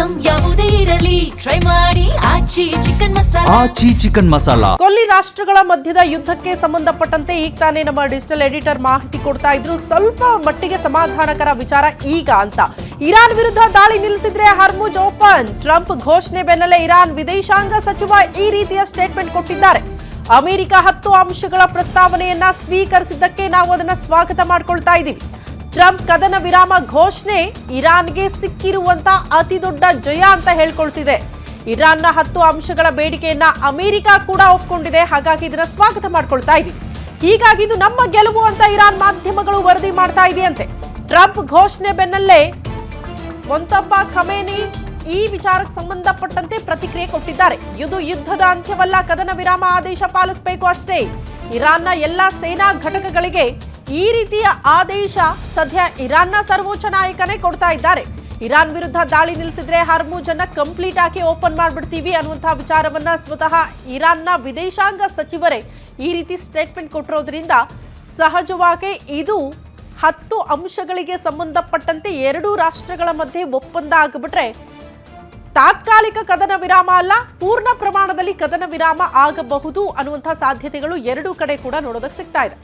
Item ಯಾವುದೇ ಇರಲಿ try ಮಾಡಿ ಆಚಿ ಚಿಕನ್ ಮಸಾಲಾ. ಕೊಲ್ಲಿ ರಾಷ್ಟ್ರಗಳ ಮಧ್ಯದ ಯುದ್ಧಕ್ಕೆ ಸಂಬಂಧಪಟ್ಟಂತೆ ಈಗ ತಾನೇ ನಮ್ಮ ಡಿಜಿಟಲ್ ಎಡಿಟರ್ ಮಾಹಿತಿ ಕೊಡ್ತಾ ಇದ್ರು. ಸ್ವಲ್ಪ ಮಟ್ಟಿಗೆ ಸಮಾಧಾನಕರ ವಿಚಾರ ಈಗ ಅಂತ. ಇರಾನ್ ವಿರುದ್ಧ ದಾಳಿ ನಿಲ್ಲಿಸಿದ್ರೆ ಹರ್ಮುಜ್ ಓಪನ್. ಟ್ರಂಪ್ ಘೋಷಣೆ ಬೆನ್ನಲ್ಲೇ ಇರಾನ್ ವಿದೇಶಾಂಗ ಸಚಿವ ಈ ರೀತಿಯ ಸ್ಟೇಟ್ಮೆಂಟ್ ಕೊಟ್ಟಿದ್ದಾರೆ. ಅಮೆರಿಕ 10 ಅಂಶಗಳ ಪ್ರಸ್ತಾವನೆಯನ್ನ ಸ್ವೀಕರಿಸಿದ್ದಕ್ಕೆ ನಾವು ಅದನ್ನ ಸ್ವಾಗತ ಮಾಡ್ಕೊಳ್ತಾ ಇದ್ದೀವಿ. ಟ್ರಂಪ್ ಕದನ ವಿರಾಮ ಘೋಷಣೆ ಇರಾನ್ಗೆ ಸಿಕ್ಕಿರುವಂತ ಅತಿ ದೊಡ್ಡ ಜಯ ಅಂತ ಹೇಳ್ಕೊಳ್ತಿದೆ. ಇರಾನ್ನ 10 ಅಂಶಗಳ ಬೇಡಿಕೆಯನ್ನ ಅಮೆರಿಕ ಕೂಡ ಒಪ್ಕೊಂಡಿದೆ. ಹಾಗಾಗಿ ಇದನ್ನ ಸ್ವಾಗತ ಮಾಡ್ಕೊಳ್ತಾ ಇದ್ದೀವಿ. ಹೀಗಾಗಿ ಇದು ನಮ್ಮ ಗೆಲುವು ಅಂತ ಇರಾನ್ ಮಾಧ್ಯಮಗಳು ವರದಿ ಮಾಡ್ತಾ ಇದೆಯಂತೆ. ಟ್ರಂಪ್ ಘೋಷಣೆ ಬೆನ್ನಲ್ಲೇ ಮೊಂತಬಾ ಖಮೇನಿ ಈ ವಿಚಾರಕ್ಕೆ ಸಂಬಂಧಪಟ್ಟಂತೆ ಪ್ರತಿಕ್ರಿಯೆ ಕೊಟ್ಟಿದ್ದಾರೆ. ಇದು ಯುದ್ಧದ ಅಂತ್ಯವಲ್ಲ, ಕದನ ವಿರಾಮ ಆದೇಶ ಪಾಲಿಸಬೇಕು ಅಷ್ಟೇ. ಇರಾನ್ನ ಎಲ್ಲಾ ಸೇನಾ ಘಟಕಗಳಿಗೆ ಈ ರೀತಿಯ ಆದೇಶ ಸದ್ಯ ಇರಾನ್ನ ಸರ್ವೋಚ್ಚ ನಾಯಕನೇ ಕೊಡ್ತಾ ಇದ್ದಾರೆ. ಇರಾನ್ ವಿರುದ್ಧ ದಾಳಿ ನಿಲ್ಲಿಸಿದ್ರೆ ಹರ್ಮುಜ್ ಅನ್ನ ಕಂಪ್ಲೀಟ್ ಆಗಿ ಓಪನ್ ಮಾಡ್ಬಿಡ್ತೀವಿ ಅನ್ನುವಂತಹ ವಿಚಾರವನ್ನ ಸ್ವತಃ ಇರಾನ್ನ ವಿದೇಶಾಂಗ ಸಚಿವರೇ ಈ ರೀತಿ ಸ್ಟೇಟ್ಮೆಂಟ್ ಕೊಟ್ಟಿರೋದ್ರಿಂದ ಸಹಜವಾಗಿ ಇದು 10 ಅಂಶಗಳಿಗೆ ಸಂಬಂಧಪಟ್ಟಂತೆ 2 ರಾಷ್ಟ್ರಗಳ ಮಧ್ಯೆ ಒಪ್ಪಂದ ಆಗಿಬಿಟ್ರೆ ತಾತ್ಕಾಲಿಕ ಕದನ ವಿರಾಮ ಅಲ್ಲ, ಪೂರ್ಣ ಪ್ರಮಾಣದಲ್ಲಿ ಕದನ ವಿರಾಮ ಆಗಬಹುದು ಅನ್ನುವಂತಹ ಸಾಧ್ಯತೆಗಳು 2 ಕಡೆ ಕೂಡ ನೋಡೋದಕ್ಕೆ ಸಿಗ್ತಾ ಇದೆ.